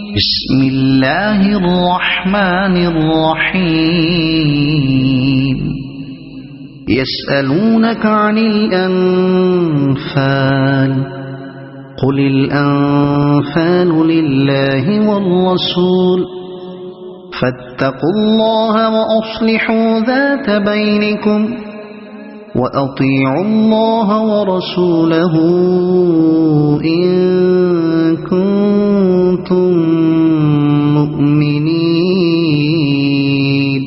بسم الله الرحمن الرحيم يسألونك عن الأنفال قل الأنفال لله والرسول فاتقوا الله وأصلحوا ذات بينكم وأطيعوا الله ورسوله إن كنتم مؤمنين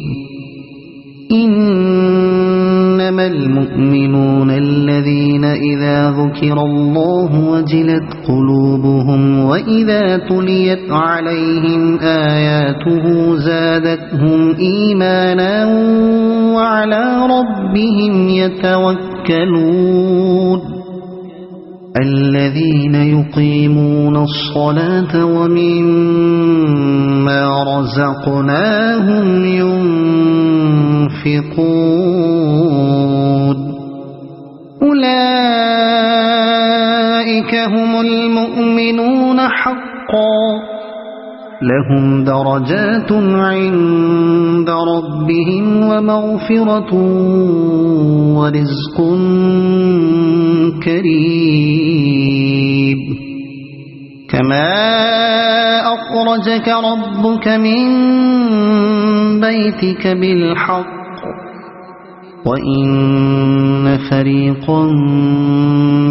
إنما المؤمنون الذين إذا ذكر الله وجلت قلوبهم وإذا تليت عليهم آياته زادتهم إيمانا وعلى ربهم يتوكلون الذين يقيمون الصلاة ومما رزقناهم ينفقون أولئك هم المؤمنون حقا لهم درجات عند ربهم ومغفرة ورزق كريم كما أخرجك ربك من بيتك بالحق وإن فريقا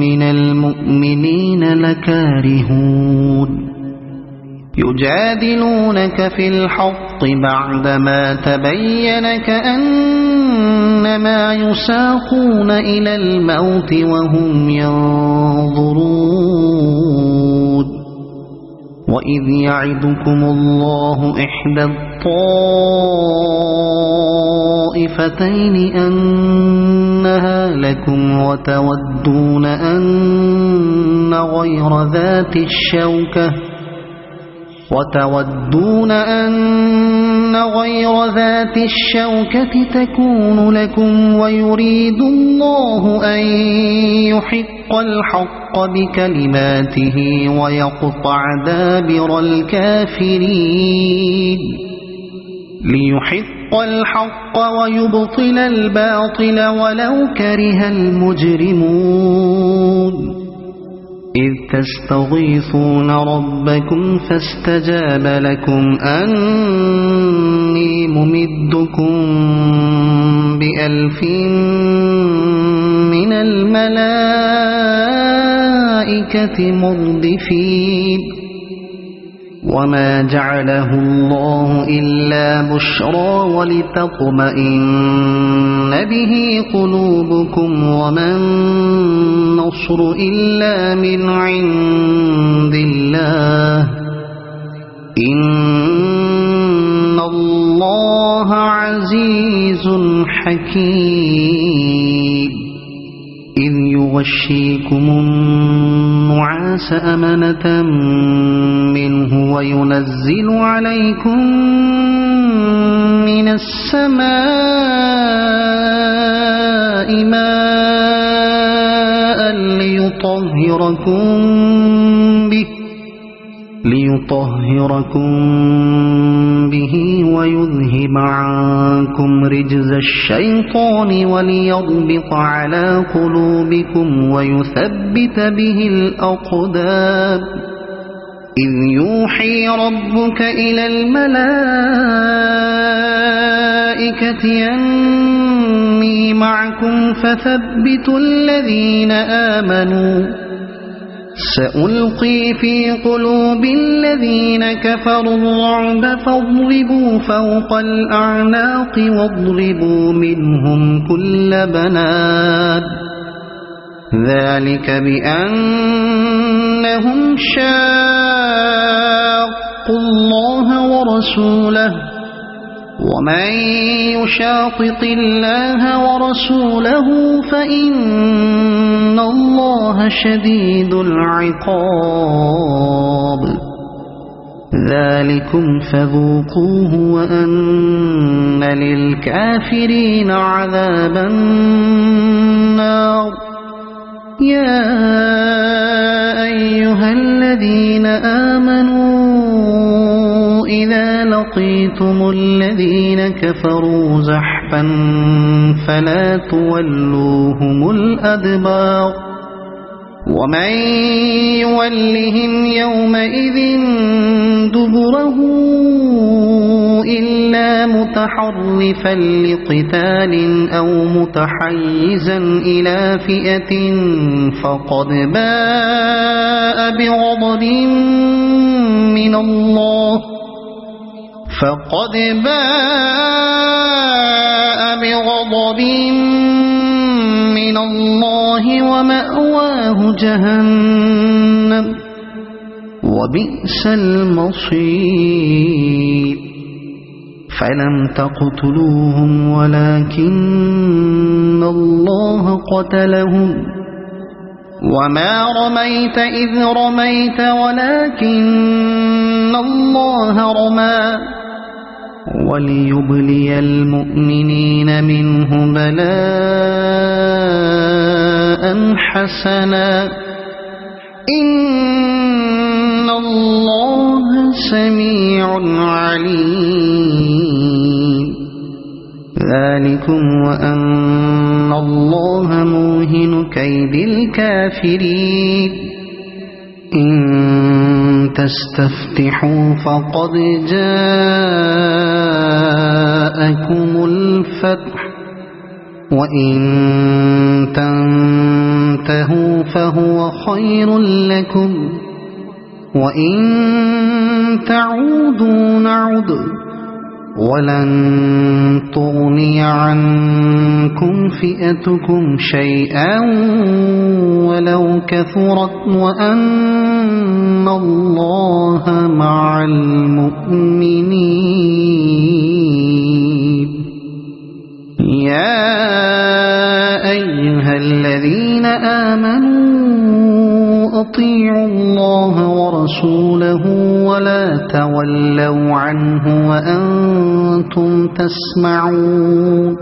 من المؤمنين لكارهون يجادلونك في الحق بعدما تبين كأنما يساقون إلى الموت وهم ينظرون وإذ يعدكم الله إحدى الطائفتين أنها لكم وتودون أن غير ذات الشوكة تكون لكم ويريد الله أن يحق الحق بكلماته ويقطع دابر الكافرين ليحق الحق ويبطل الباطل ولو كره المجرمون إذ تستغيثون ربكم فاستجاب لكم أني ممدكم ب1000 من الملائكة مردفين وما جعله الله إلا بشرى ولتطمئن به قلوبكم وما النصر إلا من عند الله إن الله عزيز حكيم إذ يغشيكم النعاس أمنة منه وينزل عليكم من السماء ماء ليطهركم به ويذهب عنكم رجز الشيطان وليربط على قلوبكم ويثبت به الأقدام إذ يوحي ربك إلى الملائكة أني معكم فثبتوا الذين آمنوا سألقي في قلوب الذين كفروا الرعب فاضربوا فوق الأعناق واضربوا منهم كل بنان ذلك بأنهم شاقوا الله ورسوله ومن يشاقق الله ورسوله فإن الله شديد العقاب ذلكم فذوقوه وأن للكافرين عذاب النار يا أيها الذين آمنوا إذا لقيتم الذين كفروا زحفا فلا تولوهم الأدبار ومن يولهم يومئذ دبره إلا متحرفا لقتال أو متحيزا إلى فئة فقد باء بغضب من الله ومأواه جهنم وبئس المصير فلم تقتلوهم ولكن الله قتلهم وما رميت إذ رميت ولكن الله رمى وليبلي المؤمنين منه بلاء حسنا إن الله سميع عليم ذلكم وأن الله موهن كيد الكافرين إن تستفتحوا فقد جاءكم الفتح وإن تنتهوا فهو خير لكم وإن تعودوا نعد ولن تغني عنكم فئتكم شيئا ولو كثرت وأن الله مع المؤمنين يا أيها الذين آمنوا أطيعوا الله ورسوله ولا تولوا عنه وأنتم تسمعون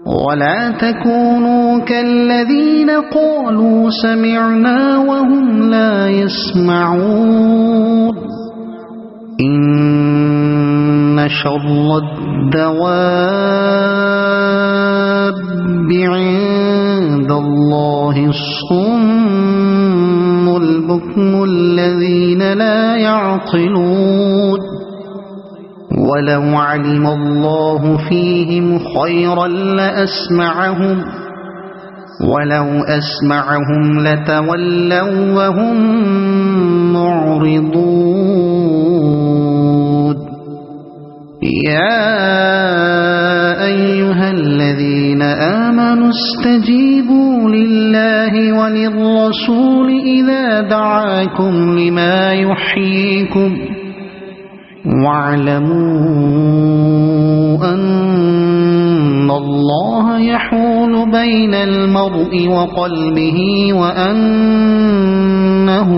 ولا تكونوا كالذين قالوا سمعنا وهم لا يسمعون إن شر الدواب عند الله الصم البكم الذين لا يعقلون ولو علم الله فيهم خيرا لأسمعهم ولو أسمعهم لتولوا وهم معرضون يا أيها الذين آمنوا استجيبوا لله وللرسول إذا دعاكم لما يحييكم واعلموا أن الله يحول بين المرء وقلبه وأنه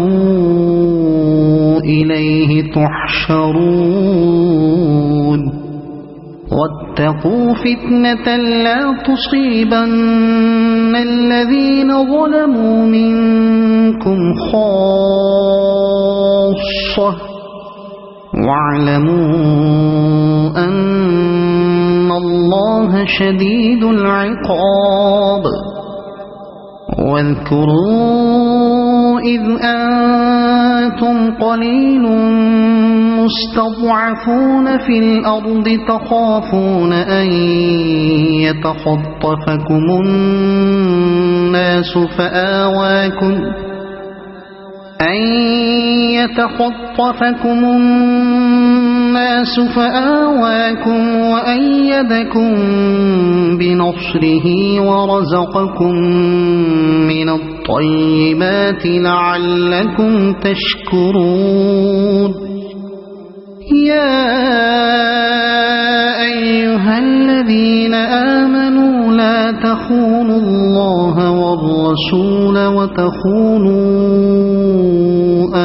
إليه تحشرون واتقوا فتنة لا تصيبن الذين ظلموا منكم خاصة واعلموا أن الله شديد العقاب واذكروا إذ أنتم قليل مستضعفون في الأرض تخافون أن يتخطفكم الناس فآواكم وأيدكم بنصره ورزقكم من الطيبات لعلكم تشكرون يا أيها الذين آمنوا لا تخونوا الله والرسول وتخونوا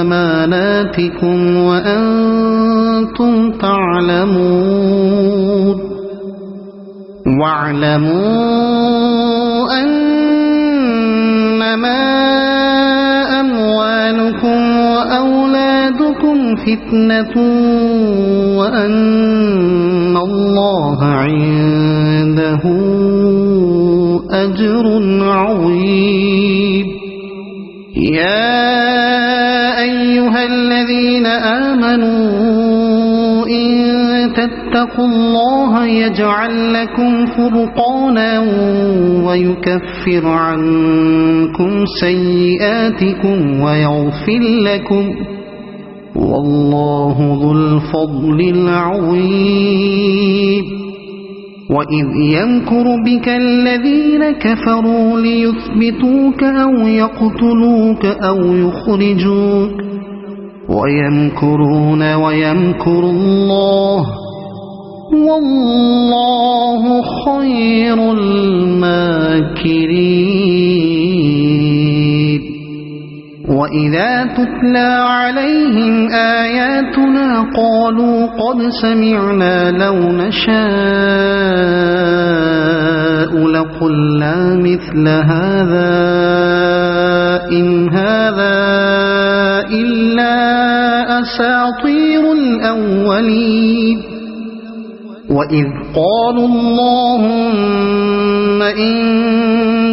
أماناتكم وأنتم تعلمون واعلموا أنما أموالكم وأولادكم فتنة وأن الله عنده أجر عظيم. يا أيها الذين آمنوا إن تتقوا الله يجعل لكم فرقانا ويكفر عنكم سيئاتكم ويغفر لكم والله ذو الفضل العظيم. وإذ يمكر بك الذين كفروا ليثبتوك أو يقتلوك أو يخرجوك ويمكرون ويمكر الله والله خير الماكرين. وإذا تتلى عليهم آياتنا قالوا قد سمعنا لو نشاء لقلنا مثل هذا إن هذا إلا أساطير الأولين. وإذ قالوا اللهم إن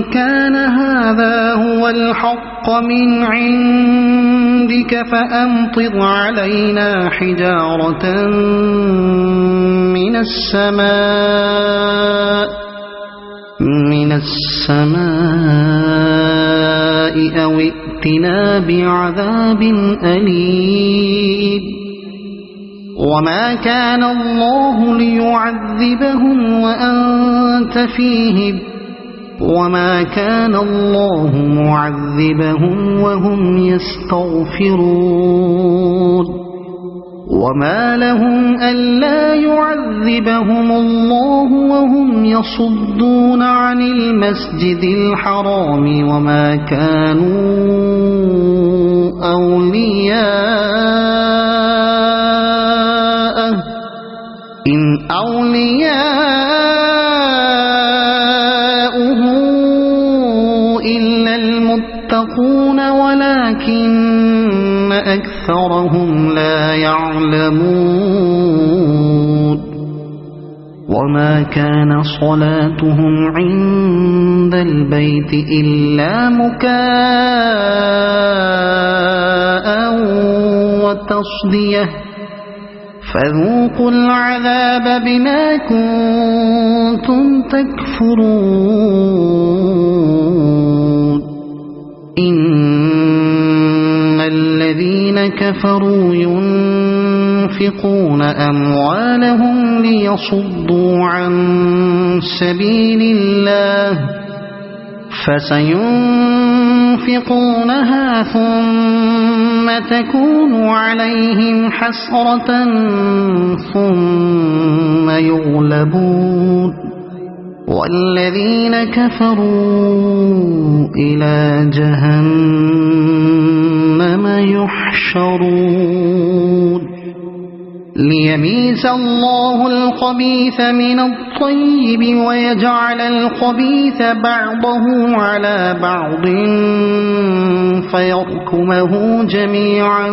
كان هذا هو الحق من عندك فأمطر علينا حجارة من السماء أو ائتنا بعذاب أليم. وما كان الله ليعذبهم وأنت فيهم وما كان الله معذبهم وهم يستغفرون. وما لهم ألا يعذبهم الله وهم يصدون عن المسجد الحرام وما كانوا أولياءه إن أولياؤه إلا المتقون ولكن أكثرهم لا يعلمون. وما كان صلاتهم عند البيت إلا مكاء وتصدية فذوقوا العذاب بما كنتم تكفرون. إن الذين كفروا ينفقون أموالهم ليصدوا عن سبيل الله فسينفقونها ثم تكون عليهم حسرة ثم يغلبون والذين كفروا إلى جهنم يحشرون. ليميز الله الخبيث من الطيب ويجعل الخبيث بعضه على بعض فيركمه جميعا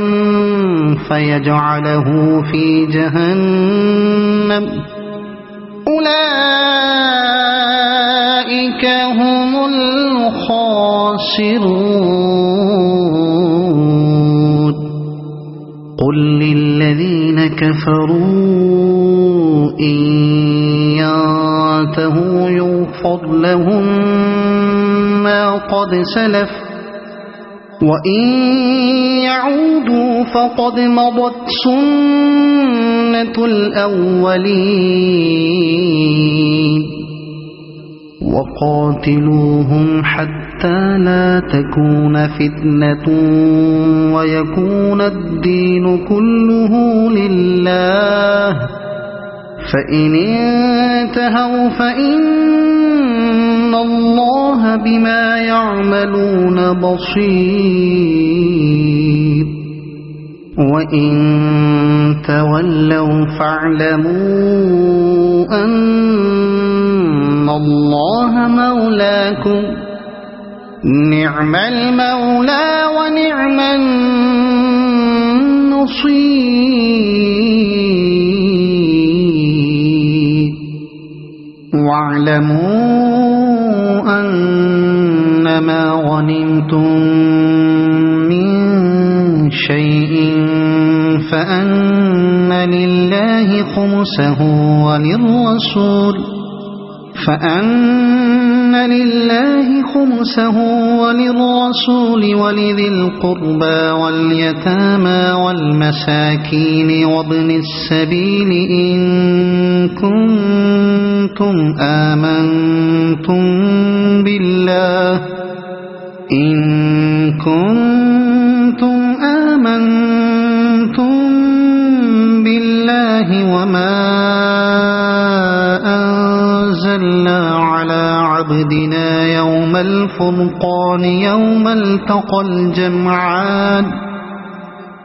فيجعله في جهنم أولئك هم الخاسرون. قل للذين كفروا إن ينتهوا يغفر لهم ما قد سلف وإن يعودوا فقد مضت سنة الأولين. وقاتلوهم حتى لا تكون فتنة ويكون الدين كله لله فإن انتهوا فإن الله بما يعملون بصير. وإن تولوا فاعلموا أن الله مولاكم نعم المولى ونعم النصير. بصير واعلموا أنما غنمتم من شيء فأن لله خمسه وللرسول ولذي القربى واليتامى والمساكين وابن السبيل إن كنتم آمنتم بالله وما أنزلنا على عبدنا يوم الفرقان يوم التقى الجمعان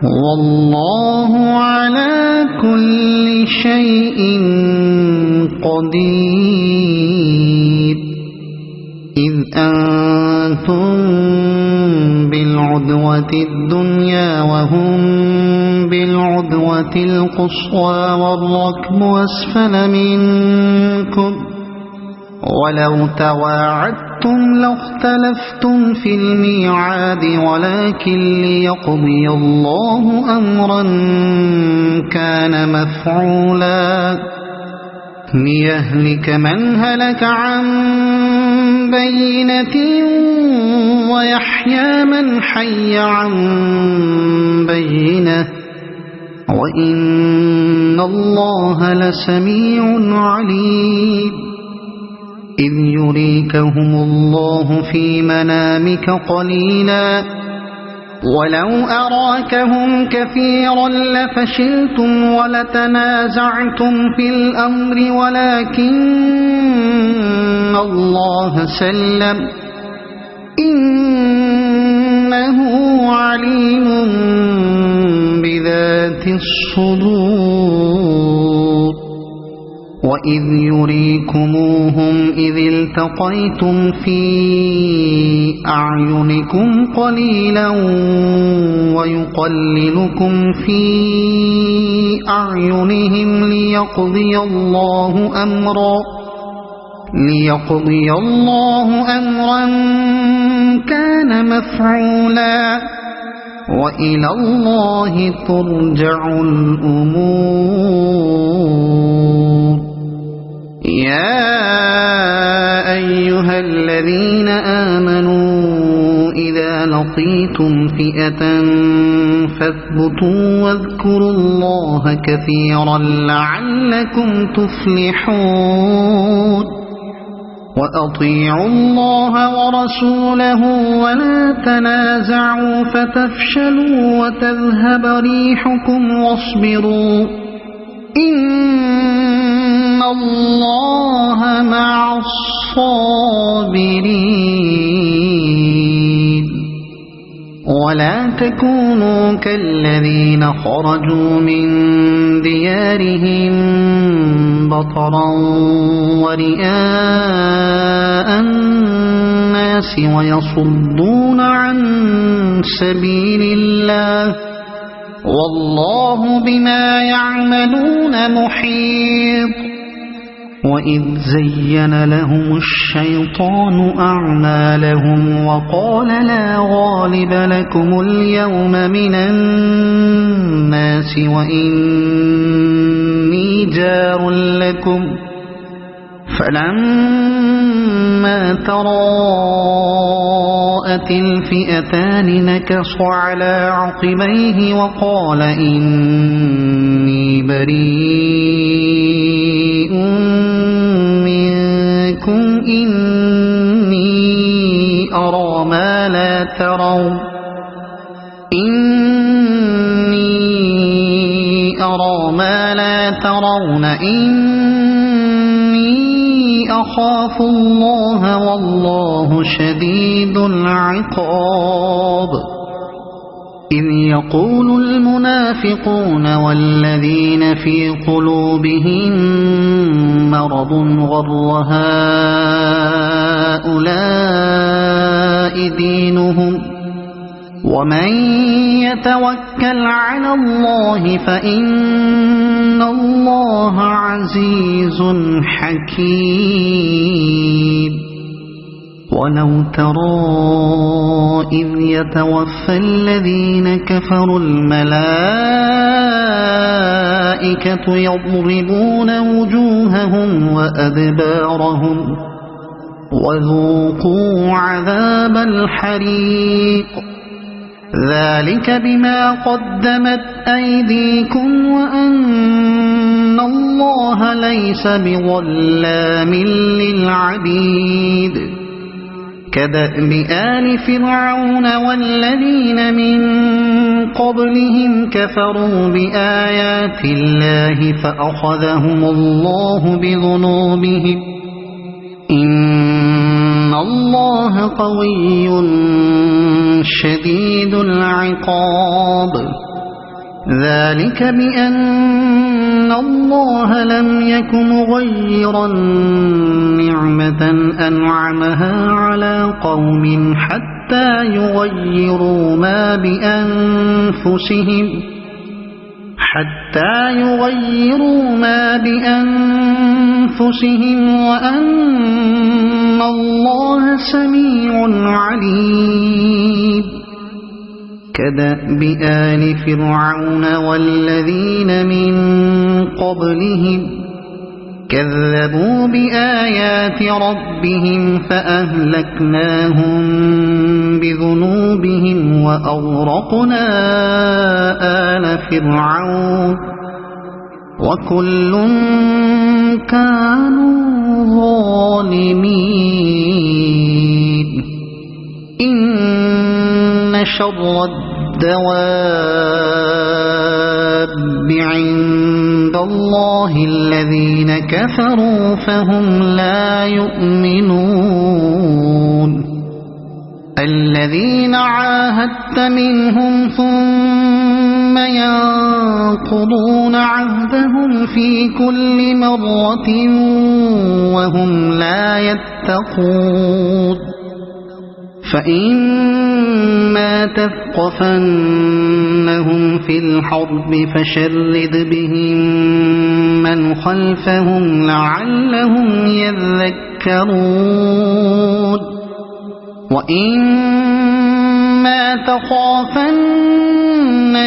والله على كل شيء قدير إذ أنتم بالعدوة الدنيا وهم بالعدوة القصوى والركب أسفل منكم ولو تواعدتم لاختلفتم في الميعاد ولكن ليقضي الله أمرا كان مفعولا ليهلك من هلك عن بينة ويحيى من حي عن بينة وإن الله لسميع عليم إذ يريكهم الله في منامك قليلا ولو أراكهم كثيرا لفشلتم ولتنازعتم في الأمر ولكن الله سلم إنه عليم بذات الصدور وإذ يريكموهم إذ التقيتم في أعينكم قليلا ويقللكم في أعينهم ليقضي الله أمرا كان مفعولا وإلى الله ترجع الأمور يا أيها الذين آمنوا إذا لقيتم فئة فاثبتوا واذكروا الله كثيرا لعلكم تفلحون وأطيعوا الله ورسوله ولا تنازعوا فتفشلوا وتذهب ريحكم واصبروا إن الله مع الصابرين ولا تكونوا كالذين خرجوا من ديارهم بطرا ورئاء الناس ويصدون عن سبيل الله والله بما يعملون محيط وإذ زين لهم الشيطان أعمالهم وقال لا غالب لكم اليوم من الناس وإني جار لكم فلما تراءت الفئتان نكص على عقبيه وقال إني بريء منكم إني أرى ما لا ترون إني أخاف الله والله شديد العقاب إذ يقول المنافقون والذين في قلوبهم مرض غر هؤلاء دينهم ومن يتوكل على الله فإن الله عزيز حكيم ولو ترى إذ يتوفى الذين كفروا الملائكة يضربون وجوههم وأدبارهم وذوقوا عذاب الحريق ذلك بما قدمت أيديكم وأن الله ليس بظلام للعبيد كدأب آل فرعون والذين من قبلهم كفروا بآيات الله فأخذهم الله بذنوبهم إن الله قوي شديد العقاب ذلك بأن الله لم يك مغيرا نعمة أنعمها على قوم حتى يغيروا ما بأنفسهم وأن الله سميع عليم كدأب آل فرعون والذين من قبلهم كذبوا بآيات ربهم فأهلكناهم بذنوبهم وأغرقنا آل فرعون وكل كانوا ظالمين إن شر الدواب عند الله الذين كفروا فهم لا يؤمنون الذين عاهدت منهم ثم ينقضون عهدهم في كل مرة وهم لا يتقون فإما تثقفنهم في الحرب فشرد بهم من خلفهم لعلهم يذكرون وإما تخافن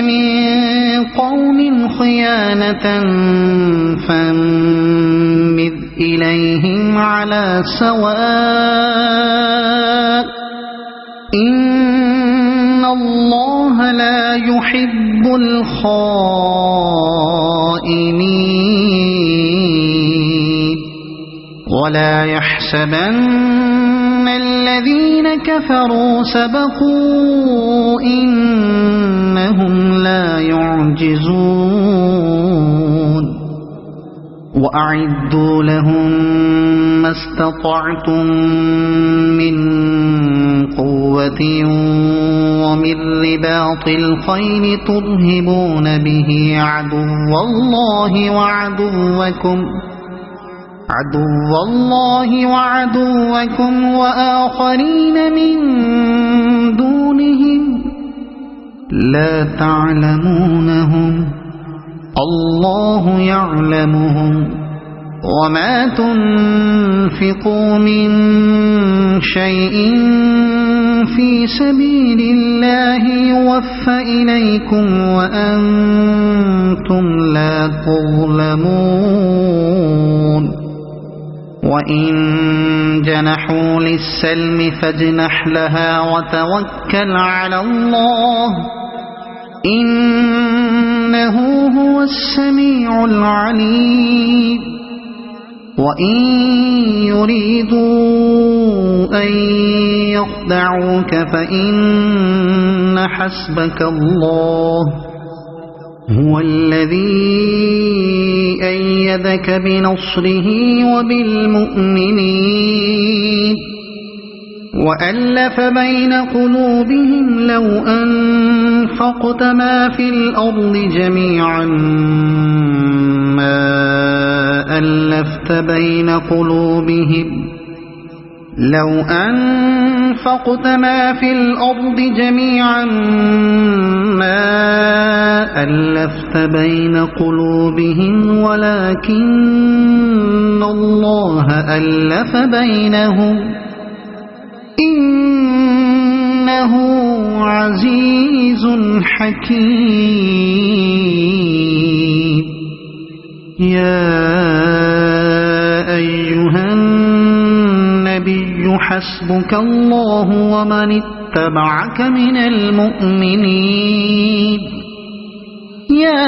من قوم خيانة فانبذ إليهم على سواء إن الله لا يحب الخائنين ولا يحسبن الذين كفروا سبقوا إنهم لا يعجزون وأعدوا لهم ما استطعتم من قوة ومن رباط الخيل ترهبون به عدو الله وعدوكم وآخرين من دونهم لا تعلمونهم الله يعلمهم وما تنفقوا من شيء في سبيل الله يوفى إليكم وأنتم لا تظلمون وإن جنحوا للسلم فاجنح لها وتوكل على الله إنه هو السميع العليم وإن يريدوا أن يخدعوك فإن حسبك الله هو الذي أيدك بنصره وبالمؤمنين وألف بين قلوبهم لو أنفقت ما في الأرض جميعا ما ألفت بين قلوبهم لو أنفقت ما في الأرض جميعا ما ألفت بين قلوبهم ولكن الله ألف بينهم إنه عزيز حكيم. يا أيها النبي حسبك الله ومن اتبعك من المؤمنين. يا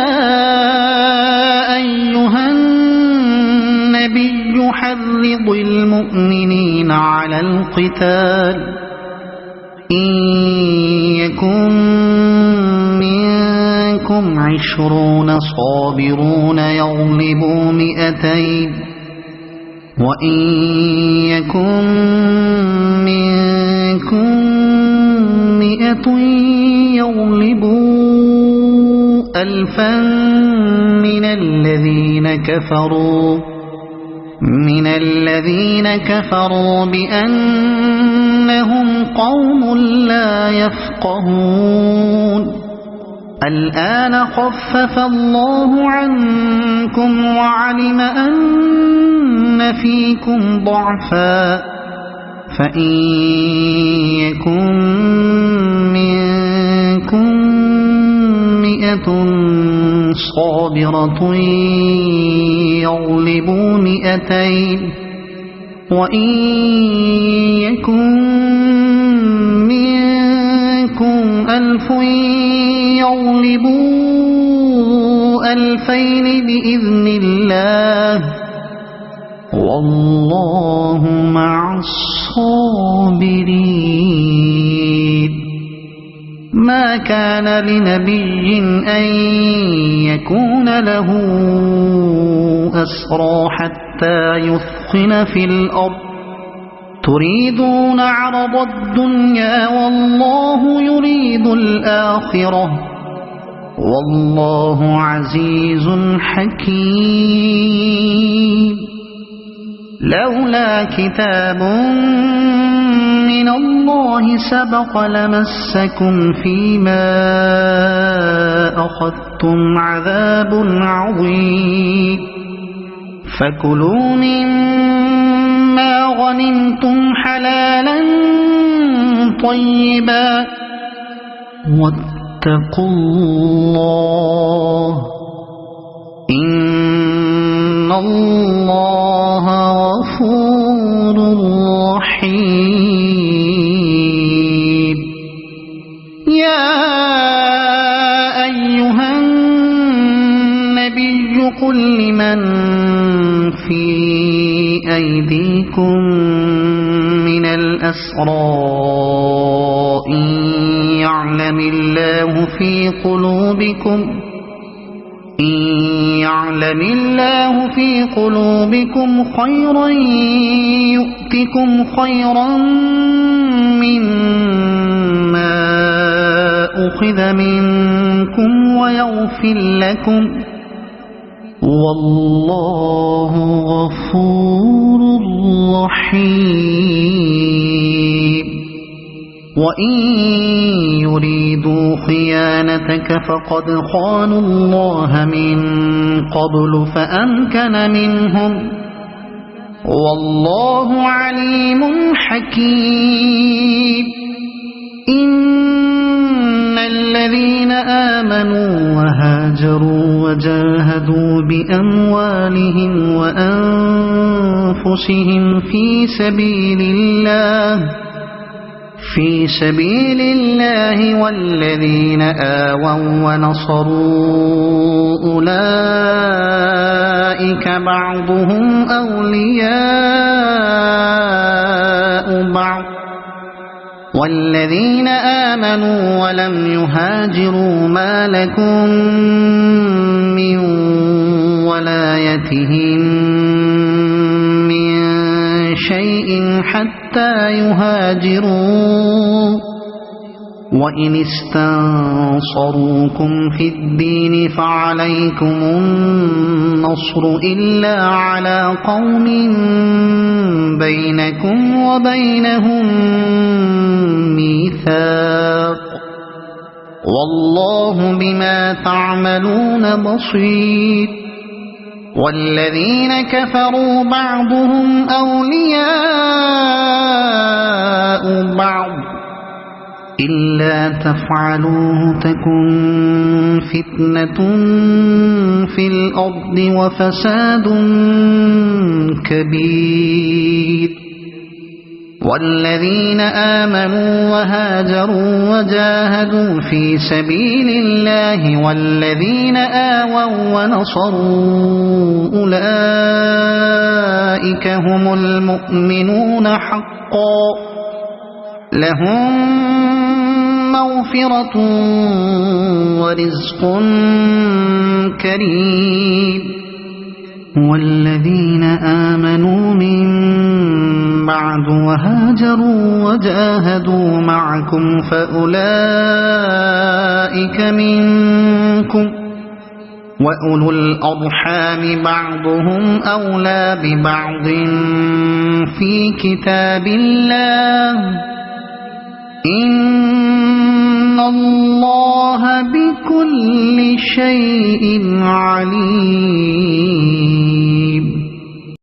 أيها النبي حرض المؤمنين على القتال إن يكن منكم 20 صابرون يغلبوا 200 وإن يكن منكم 100 يغلبوا 1000 من الذين كفروا بأنهم قوم لا يفقهون. الآن خفف الله عنكم وعلم أن فيكم ضعفا فإن يكن منكم 100 صابرة يغلبوا 200 وإن يكن منكم 1000 يغلبوا 2000 بإذن الله والله مع الصابرين. ما كان لنبي أن يكون له أسرى حتى يثخن في الأرض تريدون عرض الدنيا والله يريد الآخرة والله عزيز حكيم. لولا كتاب من الله سبق لمسكم فيما أخذتم عذاب عظيم. فكلوا مما غنمتم حلالا طيبا واتقوا الله إن الله غفور رحيم. يا أيها النبي قل لمن في أيديكم من الأسرى إن يعلم الله في قلوبكم خيرا يؤتكم خيرا مما أخذ منكم ويغفر لكم والله غفور رحيم. وإن يريدوا خيانتك فقد خانوا الله من قبل فأمكن منهم والله عليم حكيم. إن الذين آمنوا وهاجروا وجاهدوا بأموالهم وأنفسهم في سبيل الله والذين آووا ونصروا أولئك بعضهم أولياء بعض والذين آمنوا ولم يهاجروا ما لكم من ولايتهم من شيء حتى يهاجروا وإن استنصروكم في الدين فعليكم النصر إلا على قوم بينكم وبينهم ميثاق والله بما تعملون بصير والذين كفروا بعضهم أولياء بعض إلا تفعلوه تكن فتنة في الأرض وفساد كبير والذين آمنوا وهاجروا وجاهدوا في سبيل الله والذين آووا ونصروا أولئك هم المؤمنون حقا لهم مغفرة ورزق كريم والذين آمنوا من بعد وهاجروا وجاهدوا معكم فأولئك منكم وأولو الأرحام بعضهم أولى ببعض في كتاب الله إن الله بكل شيء عليم